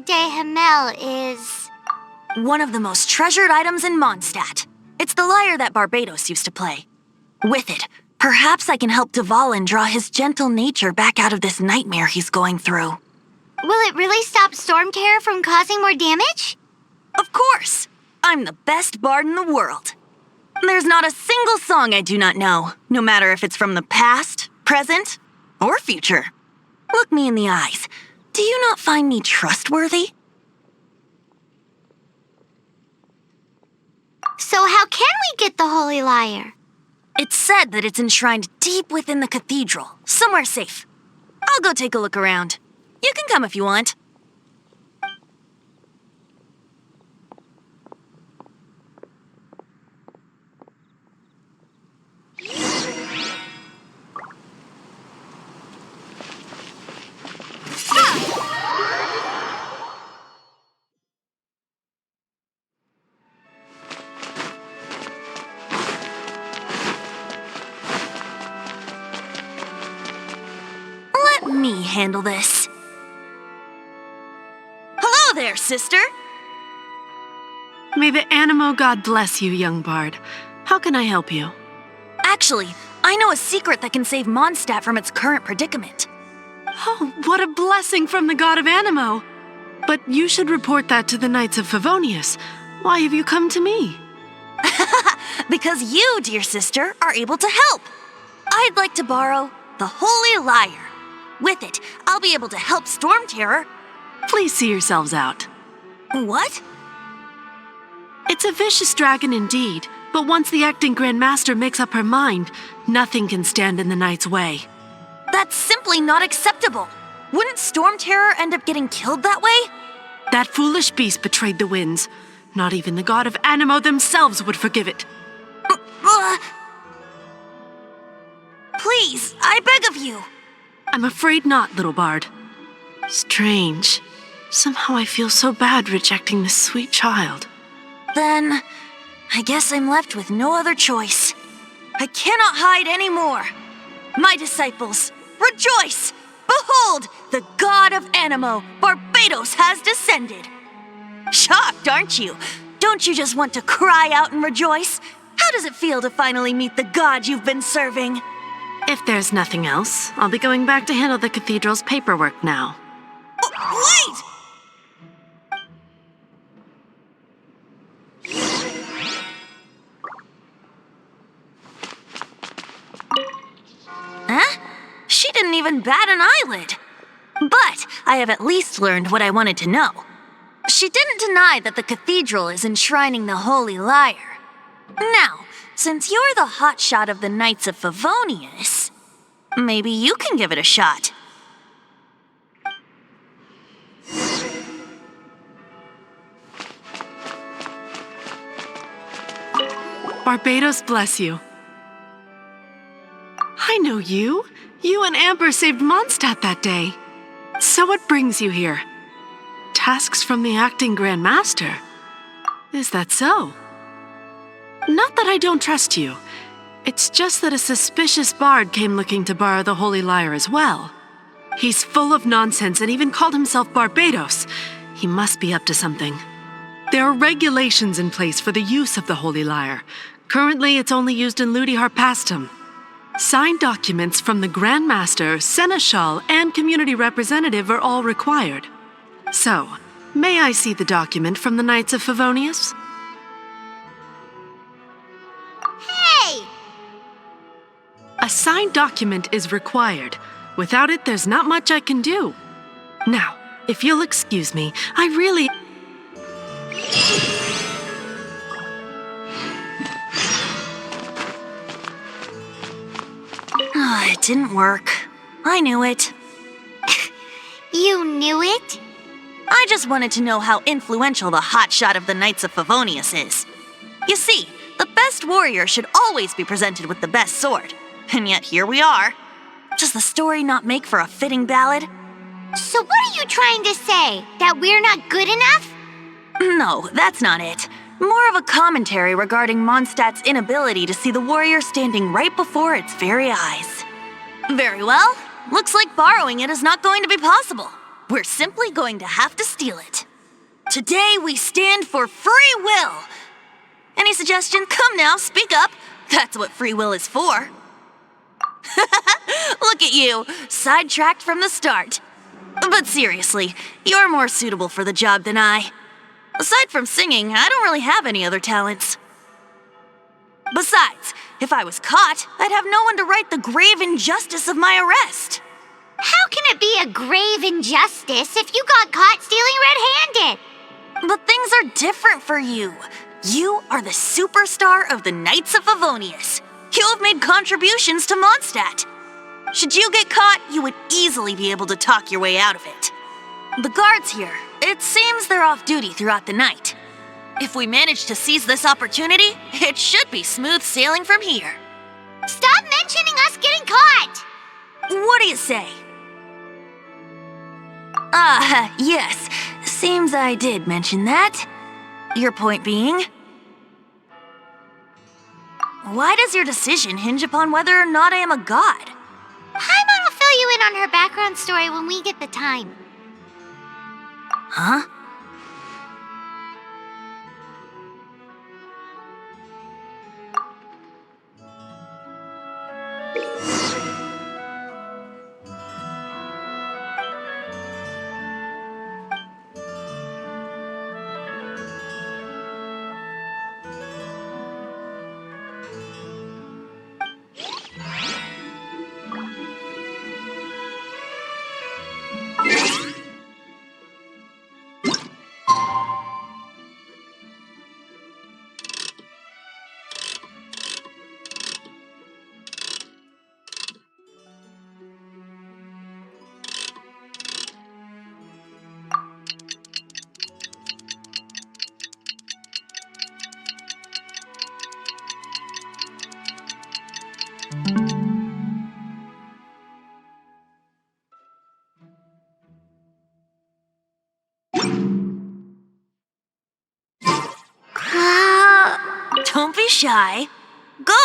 de Hamel is... one of the most treasured items in Mondstadt. It's the lyre that Barbados used to play. With it, perhaps I can help Dvalin draw his gentle nature back out of this nightmare he's going through. Will it really stop Storm Terror from causing more damage? Of course! I'm the best bard in the world. There's not a single song I do not know, no matter if it's from the past, present, or future. Look me in the eyes. Do you not find me trustworthy? So how can we get the Holy Lyre? It's said that it's enshrined deep within the cathedral, somewhere safe. I'll go take a look around. You can come if you want. Let me handle this. Hello there, sister! May the Animo God bless you, young bard. How can I help you? Actually, I know a secret that can save Mondstadt from its current predicament. Oh, what a blessing from the God of Animo! But you should report that to the Knights of Favonius. Why have you come to me? Because you, dear sister, are able to help. I'd like to borrow the Holy Lyre. With it, I'll be able to help Storm Terror. Please see yourselves out. What? It's a vicious dragon indeed, but once the acting Grand Master makes up her mind, nothing can stand in the Knight's way. That's simply not acceptable. Wouldn't Storm Terror end up getting killed that way? That foolish beast betrayed the winds. Not even the God of Animo themselves would forgive it. Please, I beg of you. I'm afraid not, little bard. Strange. Somehow I feel so bad rejecting this sweet child. Then, I guess I'm left with no other choice. I cannot hide anymore. My disciples, rejoice! Behold, the God of Animo, Barbados, has descended. Shocked, aren't you? Don't you just want to cry out and rejoice? How does it feel to finally meet the God you've been serving? If there's nothing else, I'll be going back to handle the cathedral's paperwork now. Wait! Huh? She didn't even bat an eyelid. But I have at least learned what I wanted to know. She didn't deny that the cathedral is enshrining the Holy Lyre. Now, since you're the hotshot of the Knights of Favonius, maybe you can give it a shot. Barbados bless you. I know you. You and Amber saved Mondstadt that day. So what brings you here? Tasks from the acting Grand Master? Is that so? Not that I don't trust you. It's just that a suspicious bard came looking to borrow the Holy Lyre as well. He's full of nonsense and even called himself Barbados. He must be up to something. There are regulations in place for the use of the Holy Lyre. Currently, it's only used in Ludi Harpastum. Signed documents from the Grand Master, Seneschal, and Community Representative are all required. So, may I see the document from the Knights of Favonius? Hey! A signed document is required. Without it, there's not much I can do. Now, if you'll excuse me, I really... It didn't work. I knew it. You knew it? I just wanted to know how influential the hotshot of the Knights of Favonius is. You see, the best warrior should always be presented with the best sword. And yet here we are. Does the story not make for a fitting ballad? So what are you trying to say? That we're not good enough? No, that's not it. More of a commentary regarding Mondstadt's inability to see the warrior standing right before its very eyes. Very well. Looks like borrowing it is not going to be possible. We're simply going to have to steal it. Today we stand for free will. Any suggestion? Come now, speak up. That's what free will is for. Look at you, sidetracked from the start. But seriously, you're more suitable for the job than I. Aside from singing, I don't really have any other talents. Besides, if I was caught, I'd have no one to right the grave injustice of my arrest. How can it be a grave injustice if you got caught stealing red-handed? But things are different for you. You are the superstar of the Knights of Favonius. You have made contributions to Mondstadt. Should you get caught, you would easily be able to talk your way out of it. The guards here, it seems they're off duty throughout the night. If we manage to seize this opportunity, it should be smooth sailing from here. Stop mentioning us getting caught! What do you say? Yes. Seems I did mention that. Your point being? Why does your decision hinge upon whether or not I am a god? Paimon will fill you in on her background story when we get the time. Huh? Don't be shy. Go!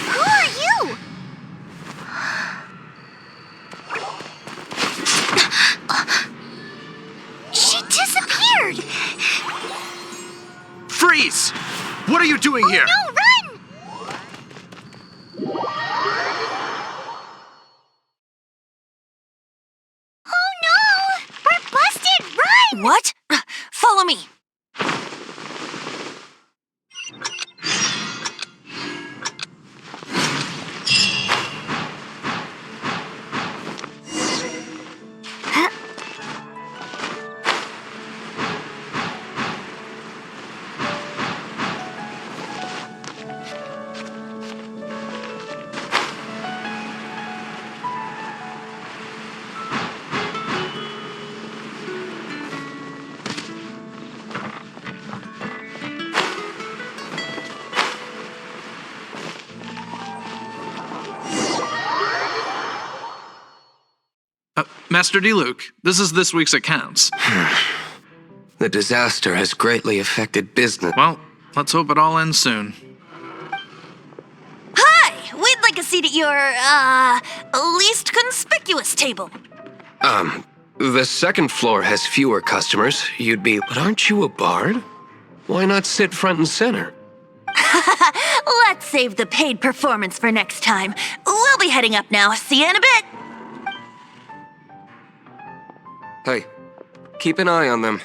Who are you? She disappeared. Freeze! What are you doing here? No, run! Oh no! We're busted! Run! What? Follow me. Master D. This is this week's accounts. The disaster has greatly affected business. Well, let's hope it all ends soon. Hi! We'd like a seat at your, least conspicuous table. The second floor has fewer customers. You'd be... But aren't you a bard? Why not sit front and center? Let's save the paid performance for next time. We'll be heading up now. See you in a bit. Hey, keep an eye on them.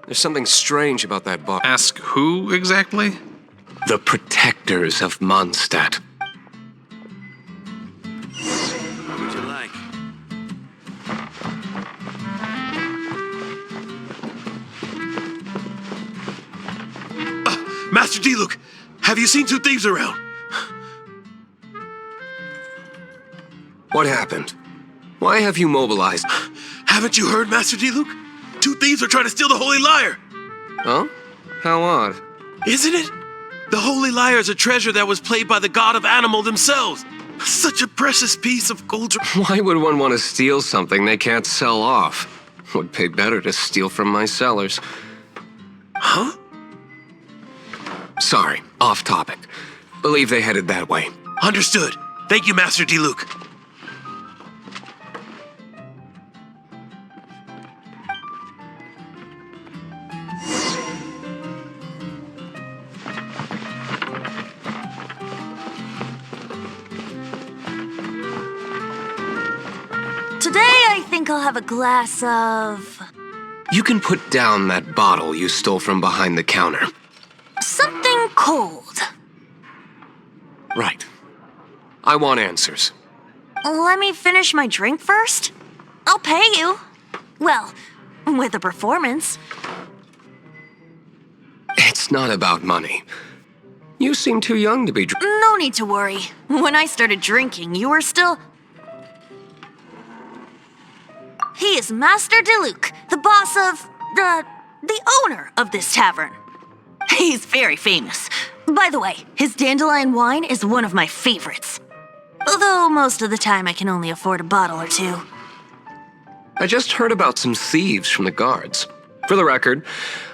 There's something strange about that bar. Ask who exactly? The protectors of Mondstadt. What would you like? Master D. Have you seen two thieves around? What happened? Why have you mobilized? Haven't you heard, Master D. Two thieves are trying to steal the Holy Lyre. Huh? How odd. Isn't it? The Holy Lyre is a treasure that was played by the god of animal themselves. Such a precious piece of gold. Why would one want to steal something they can't sell off? Would pay better to steal from my sellers. Huh? Sorry, off topic. Believe they headed that way. Understood. Thank you, Master D. Today, I think I'll have a glass of... You can put down that bottle you stole from behind the counter. something cold. Right. I want answers. Let me finish my drink first. I'll pay you. Well, with a performance. It's not about money. You seem too young to be No need to worry. When I started drinking, you were still... He is Master Diluc, the boss of... the owner of this tavern. He's very famous. By the way, his dandelion wine is one of my favorites. Although most of the time I can only afford a bottle or two. I just heard about some thieves from the guards. For the record,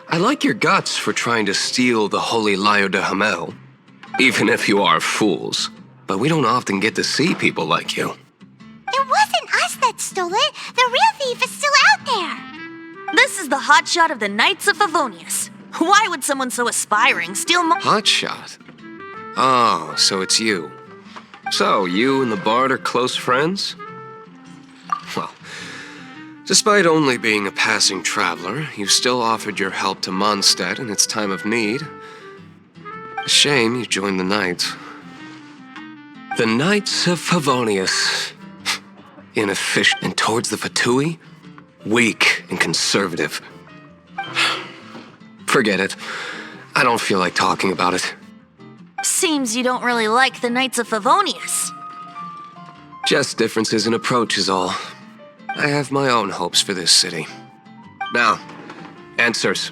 I like your guts for trying to steal the Holy Lyre de Hamel. Even if you are fools. But we don't often get to see people like you. It wasn't us that stole it. The real thief is still out there. This is the hotshot of the Knights of Favonius. Why would someone so aspiring steal my... Hotshot? Oh, so it's you. So, you and the bard are close friends? Well, despite only being a passing traveler, you still offered your help to Mondstadt in its time of need. A shame you joined the Knights. The Knights of Favonius. Inefficient and towards the Fatui, weak and conservative. Forget it. I don't feel like talking about it. Seems you don't really like the Knights of Favonius. Just differences in approach is all. I have my own hopes for this city. Now, answers.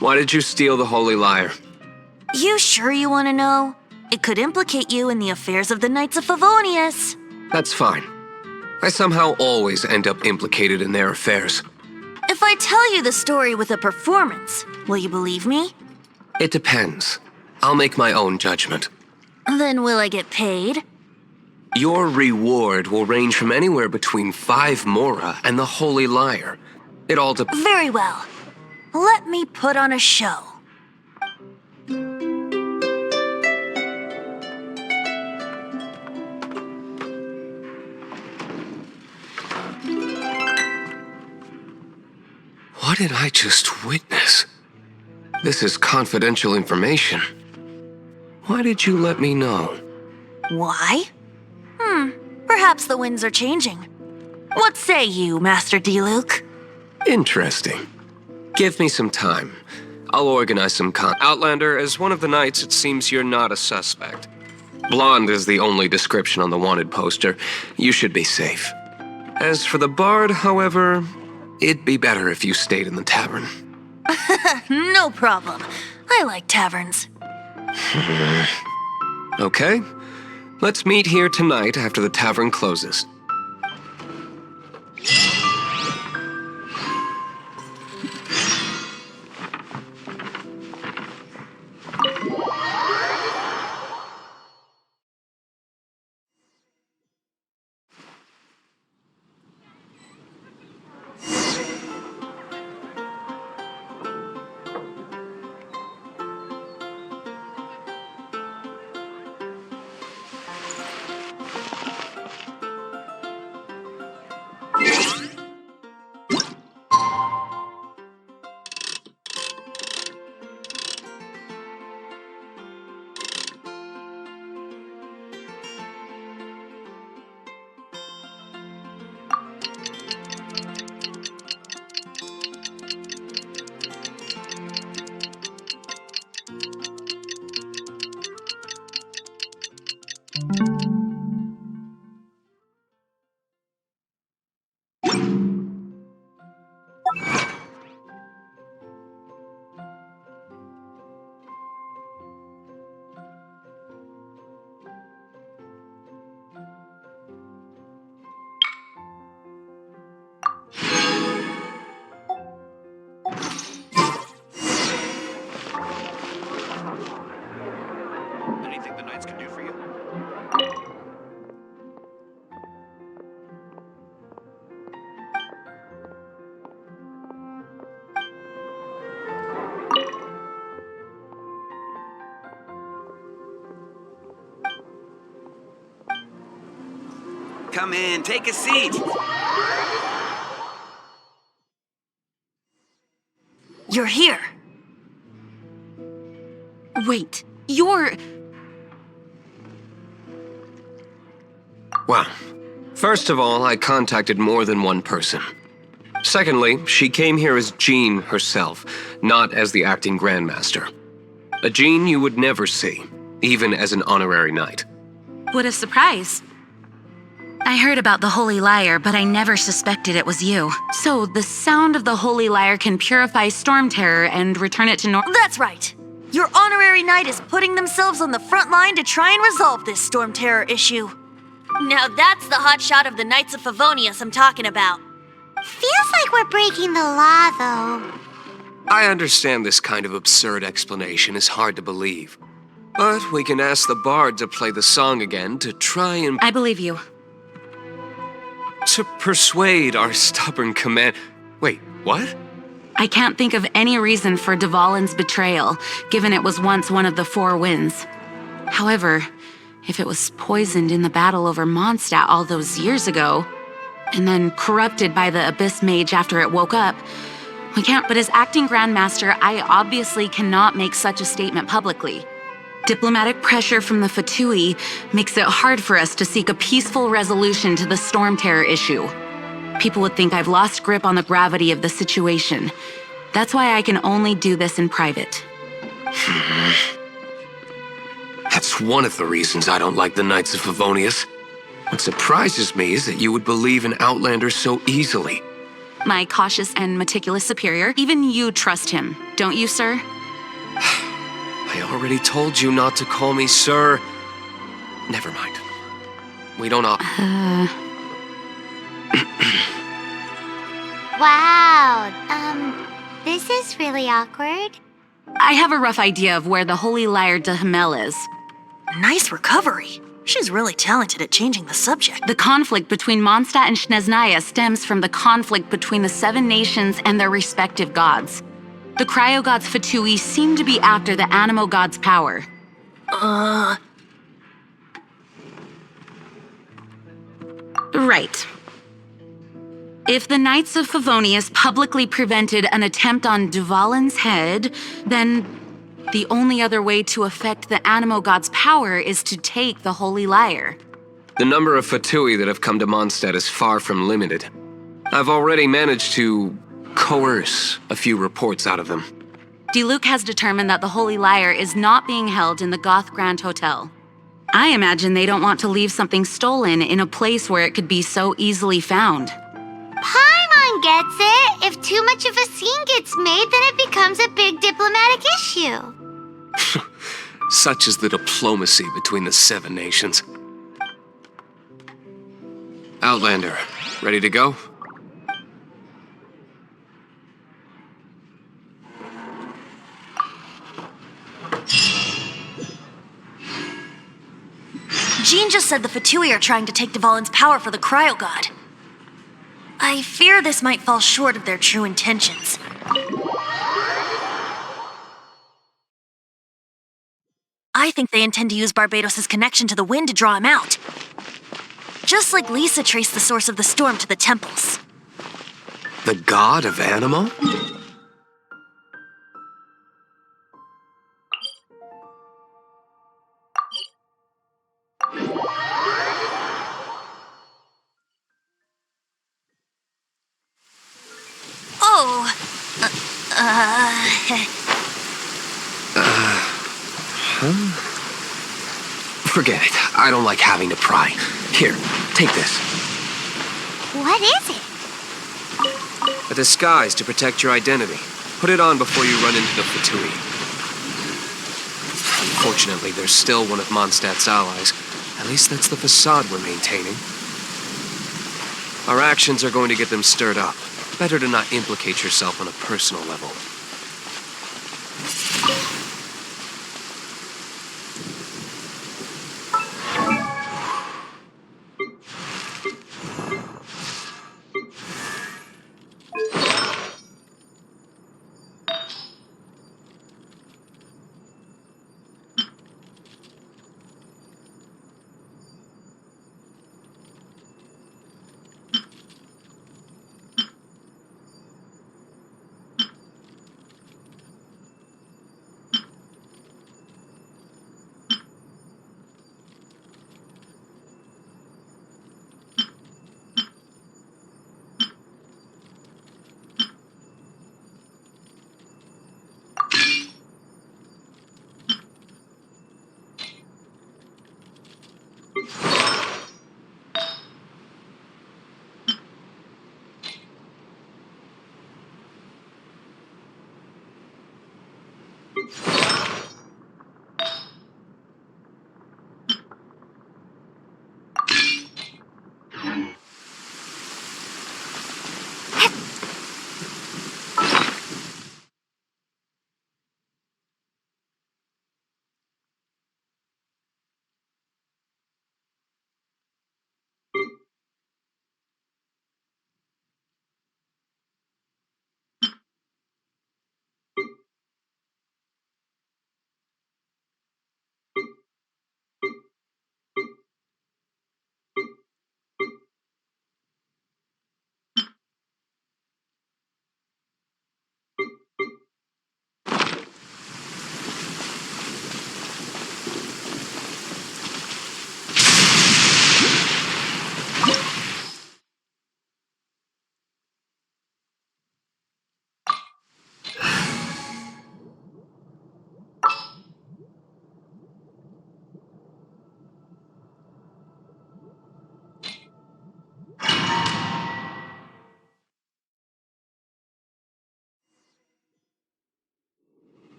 Why did you steal the Holy Lyre? You sure you want to know? It could implicate you in the affairs of the Knights of Favonius. That's fine. I somehow always end up implicated in their affairs. If I tell you the story with a performance, will you believe me? It depends. I'll make my own judgment. Then will I get paid? Your reward will range from anywhere between 5 mora and the Holy Lyre. It all depends. Very well. Let me put on a show. What did I just witness? This is confidential information. Why did you let me know? Why? Perhaps the winds are changing. What say you, Master Diluc? Interesting. Give me some time. I'll organize some Outlander, as one of the knights, it seems you're not a suspect. Blonde is the only description on the wanted poster. You should be safe. As for the bard, however, it'd be better if you stayed in the tavern. No problem. I like taverns. Okay. Let's meet here tonight after the tavern closes. Anything the Knights can do for you? Come in, take a seat. You're here. Wait, you're... Well, first of all, I contacted more than one person. Secondly, she came here as Jean herself, not as the acting Grandmaster. A Jean you would never see, even as an honorary knight. What a surprise. I heard about the Holy Lyre, but I never suspected it was you. So the sound of the Holy Lyre can purify Storm Terror and return it to normal? That's right. Your honorary knight is putting themselves on the front line to try and resolve this Storm Terror issue. Now that's the hotshot of the Knights of Favonius I'm talking about. Feels like we're breaking the law, though. I understand this kind of absurd explanation is hard to believe. But we can ask the bard to play the song again to try and... I believe you. to persuade our stubborn command... Wait, what? I can't think of any reason for Dvalin's betrayal, given it was once one of the Four Winds. However, if it was poisoned in the battle over Mondstadt all those years ago, and then corrupted by the Abyss Mage after it woke up, we can't. But as acting Grandmaster, I obviously cannot make such a statement publicly. Diplomatic pressure from the Fatui makes it hard for us to seek a peaceful resolution to the Storm Terror issue. People would think I've lost grip on the gravity of the situation. That's why I can only do this in private. That's one of the reasons I don't like the Knights of Favonius. What surprises me is that you would believe in Outlanders so easily. My cautious and meticulous superior, even you trust him, don't you, sir? I already told you not to call me sir. Never mind. We don't Wow, this is really awkward. I have a rough idea of where the Holy Lyre de Himmel is. Nice recovery. She's really talented at changing the subject. The conflict between Mondstadt and Snezhnaya stems from the conflict between the 7 nations and their respective gods. The cryo gods Fatui seem to be after the Animo god's power. Right. If the Knights of Favonius publicly prevented an attempt on Duvalin's head, then the only other way to affect the Animo god's power is to take the Holy Lyre. The number of Fatui that have come to Mondstadt is far from limited. I've already managed to coerce a few reports out of them. Diluc has determined that the Holy Lyre is not being held in the Goth Grand Hotel. I imagine they don't want to leave something stolen in a place where it could be so easily found. Paimon gets it. If too much of a scene gets made, then it becomes a big diplomatic issue. Such is the diplomacy between the 7 nations. Outlander, ready to go? Jean just said the Fatui are trying to take Duvalin's power for the Cryo God. I fear this might fall short of their true intentions. I think they intend to use Barbados' connection to the wind to draw him out. Just like Lisa traced the source of the storm to the temples. The god of Animo? Oh! Forget it. I don't like having to pry. Here, take this. What is it? A disguise to protect your identity. Put it on before you run into the Fatui. Unfortunately, there's still one of Mondstadt's allies. At least that's the facade we're maintaining. Our actions are going to get them stirred up. Better to not implicate yourself on a personal level.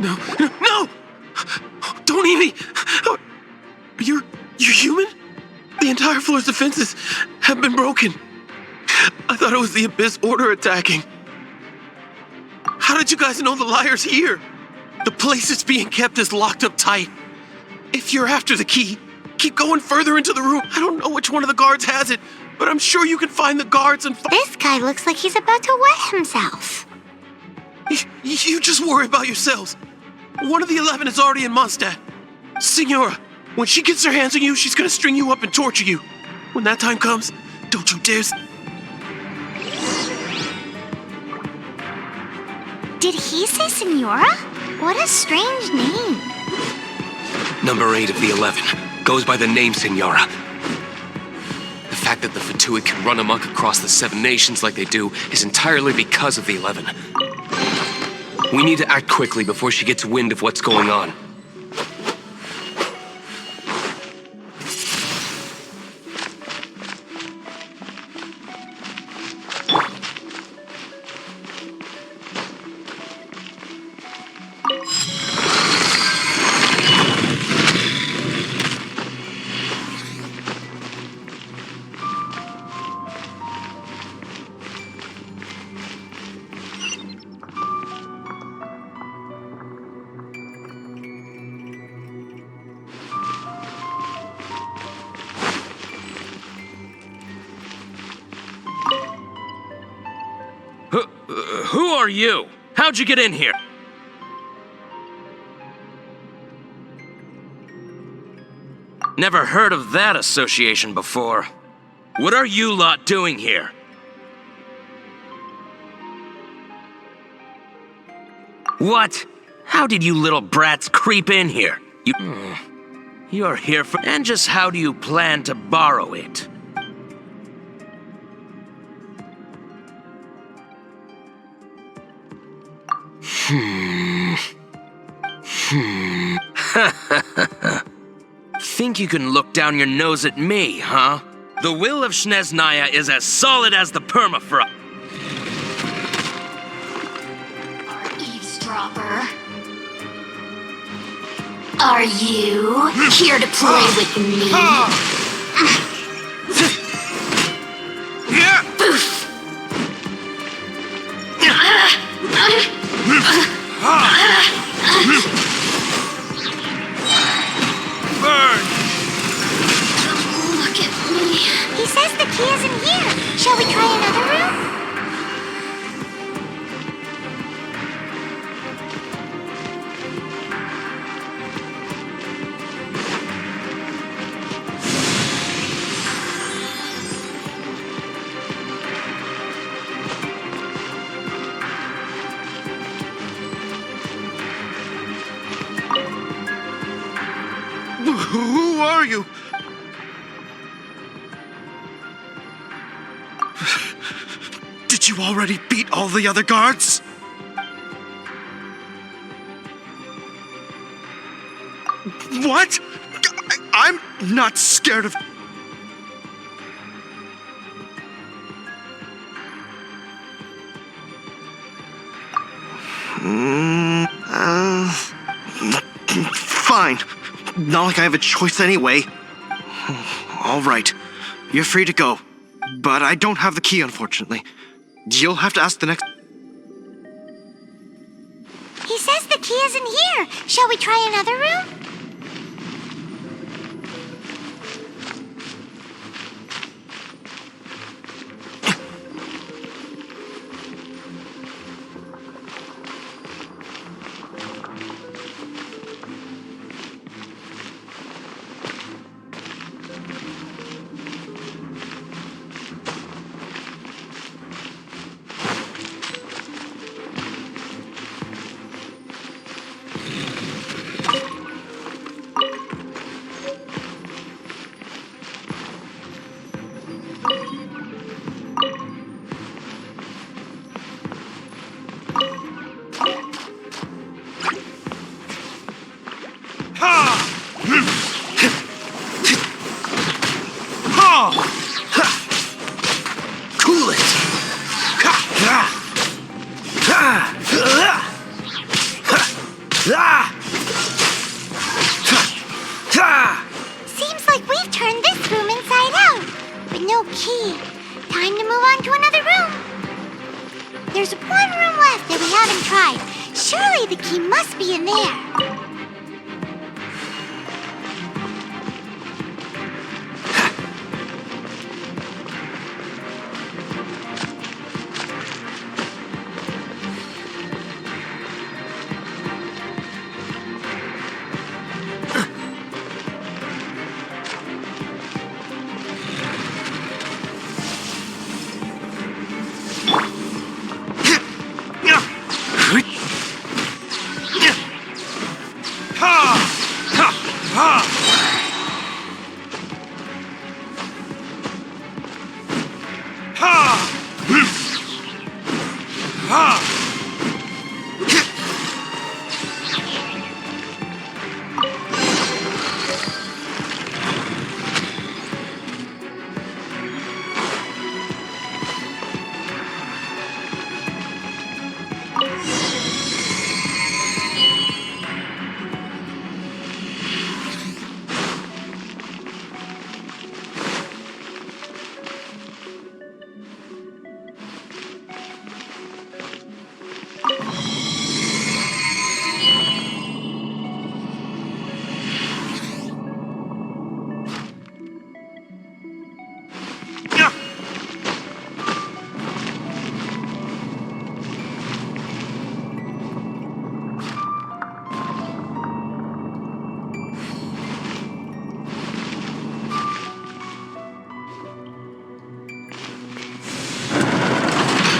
No, no, no! Don't eat me! You're human? The entire floor's defenses have been broken. I thought it was the Abyss Order attacking. How did you guys know the liar's here? The place it's being kept is locked up tight. If you're after the key, keep going further into the room. I don't know which one of the guards has it, but I'm sure you can find the guards and This guy looks like he's about to wet himself. You just worry about yourselves. One of the 11 is already in Mondstadt. Signora, when she gets her hands on you, she's gonna string you up and torture you. When that time comes, don't you dare... Did he say Senora? What a strange name. Number 8 of the 11 goes by the name Signora. The fact that the Fatui can run amok across the 7 nations like they do is entirely because of the 11. We need to act quickly before she gets wind of what's going on. Who are you? How'd you get in here? Never heard of that association before. What are you lot doing here? What? How did you little brats creep in here? You're here for... And just how do you plan to borrow it? Think you can look down your nose at me, huh? The will of Snezhnaya is as solid as the permafrost. Eavesdropper. Are you here to play with me? Boof. Burn! Look at me. He says the key isn't here. Shall we try another room? Who are you? Did you already beat all the other guards? What? I'm not scared of... Fine. Not like I have a choice anyway. All right. You're free to go. But I don't have the key, unfortunately. You'll have to ask the next... He says the key isn't here. Shall we try another room? key. Time to move on to another room. There's one room left that we haven't tried. Surely the key must be in there.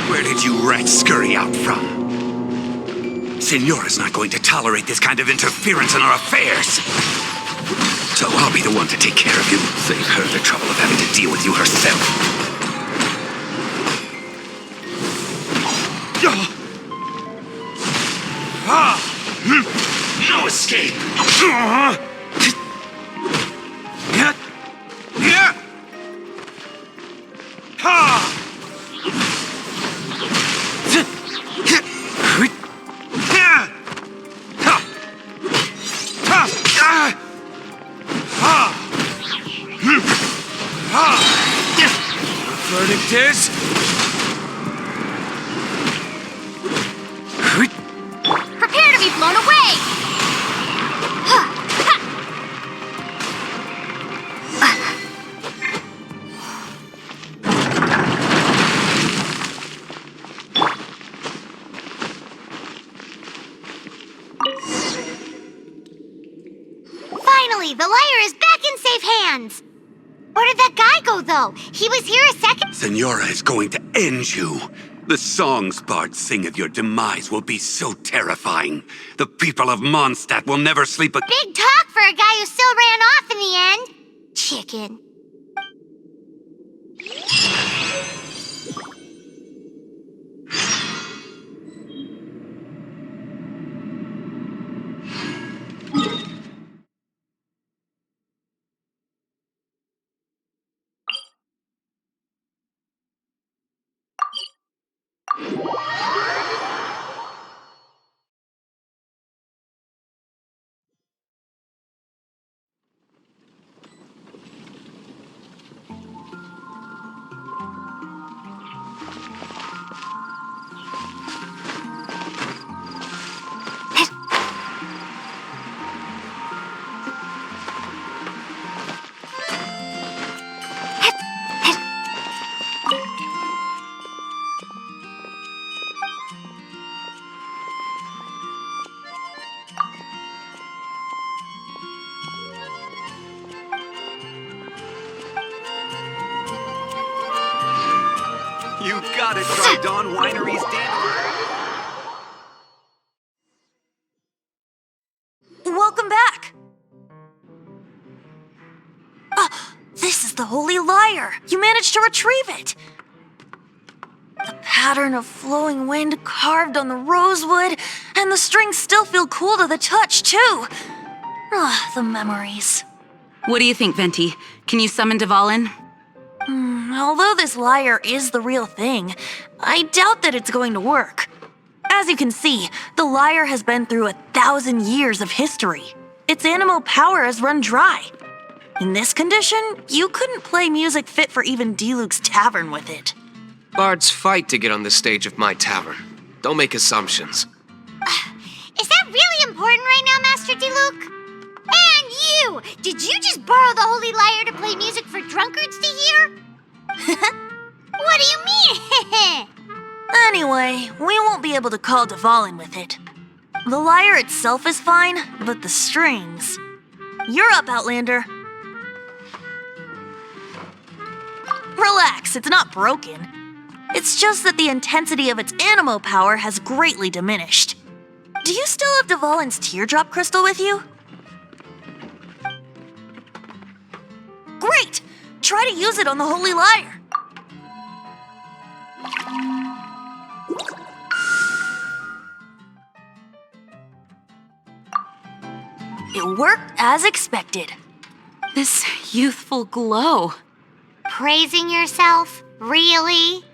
Where did you rats scurry out from? Senora's not going to tolerate this kind of interference in our affairs. So I'll be the one to take care of you. Save her the trouble of having to deal with you herself. No escape! Verdict is... Prepare to be blown away! Finally, the lyre is back in safe hands! Where did that guy go, though? He was here a second... Senora is going to end you. The songs bards sing of your demise will be so terrifying. The people of Mondstadt will never sleep a... Big talk for a guy who still ran off in the end. Chicken. You gotta try Dawn Winery's dandelion. Welcome back! This is the Holy Lyre! You managed to retrieve it! The pattern of flowing wind carved on the rosewood, and the strings still feel cool to the touch, too! The memories. What do you think, Venti? Can you summon Dvalin? Although this lyre is the real thing, I doubt that it's going to work. As you can see, the lyre has been through 1,000 years of history. Its animal power has run dry. In this condition, you couldn't play music fit for even Diluc's tavern with it. Bards fight to get on the stage of my tavern. Don't make assumptions. Is that really important right now, Master Diluc? And you! Did you just borrow the Holy Lyre to play music for drunkards to hear? What do you mean? Anyway, we won't be able to call Dvalin with it. The lyre itself is fine, but the strings... You're up, Outlander. Relax, it's not broken. It's just that the intensity of its animo power has greatly diminished. Do you still have Dvalin's teardrop crystal with you? Great! Try to use it on the Holy Lyre. It worked as expected. This youthful glow. Praising yourself? Really?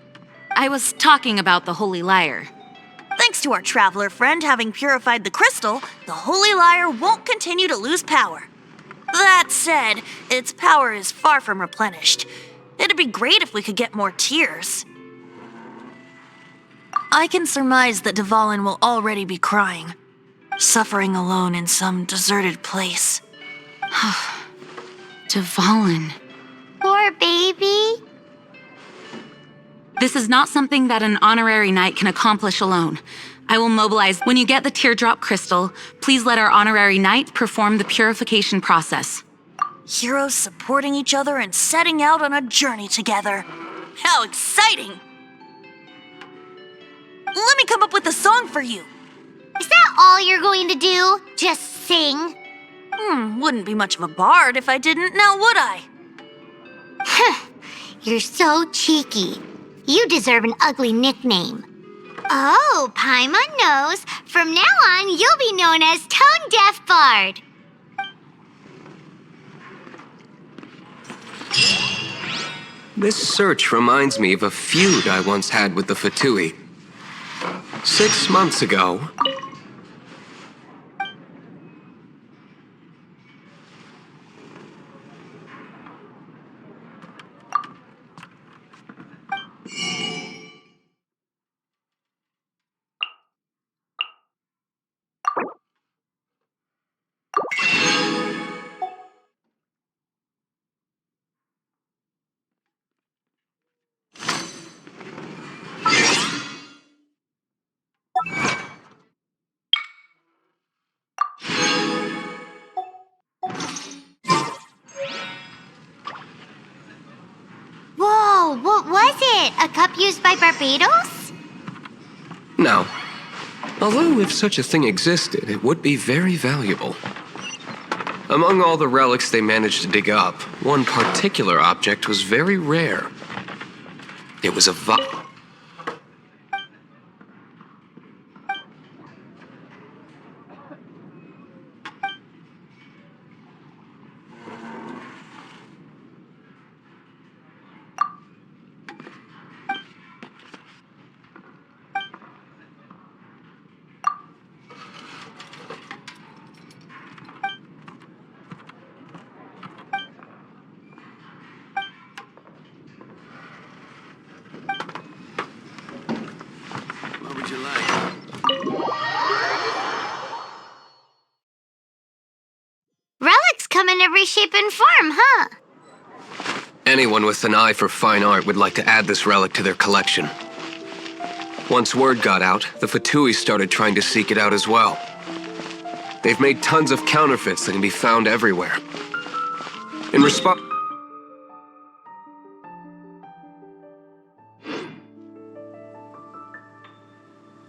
I was talking about the Holy Lyre. Thanks to our traveler friend having purified the crystal, the Holy Lyre won't continue to lose power. That said, its power is far from replenished. It'd be great if we could get more tears. I can surmise that Dvalin will already be crying, suffering alone in some deserted place. Dvalin. Poor baby. This is not something that an honorary knight can accomplish alone. I will mobilize. When you get the teardrop crystal, please let our honorary knight perform the purification process. Heroes supporting each other and setting out on a journey together. How exciting! Let me come up with a song for you. Is that all you're going to do? Just sing? Wouldn't be much of a bard if I didn't, now would I? You're so cheeky. You deserve an ugly nickname. Oh, Paimon knows. From now on, you'll be known as Tone Deaf Bard. This search reminds me of a feud I once had with the Fatui. 6 months ago... Whoa, what was it? A cup used by Barbados? No. Although if such a thing existed, it would be very valuable. Among all the relics they managed to dig up, one particular object was very rare. It was a What would you like? Relics come in every shape and form, huh? Anyone with an eye for fine art would like to add this relic to their collection. Once word got out, the Fatui started trying to seek it out as well. They've made tons of counterfeits that can be found everywhere. In response...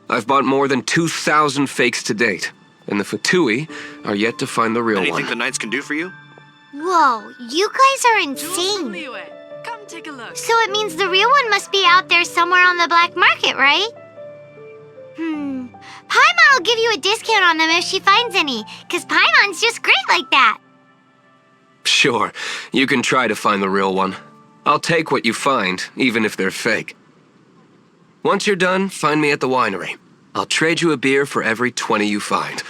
I've bought more than 2,000 fakes to date, and the Fatui are yet to find the real Anything one. the Knights can do for you? Whoa, you guys are insane. Come take a look. So it means the real one must be out there somewhere on the black market, right? Paimon will give you a discount on them if she finds any, because Paimon's just great like that. Sure, you can try to find the real one. I'll take what you find, even if they're fake. Once you're done, find me at the winery. I'll trade you a beer for every 20 you find.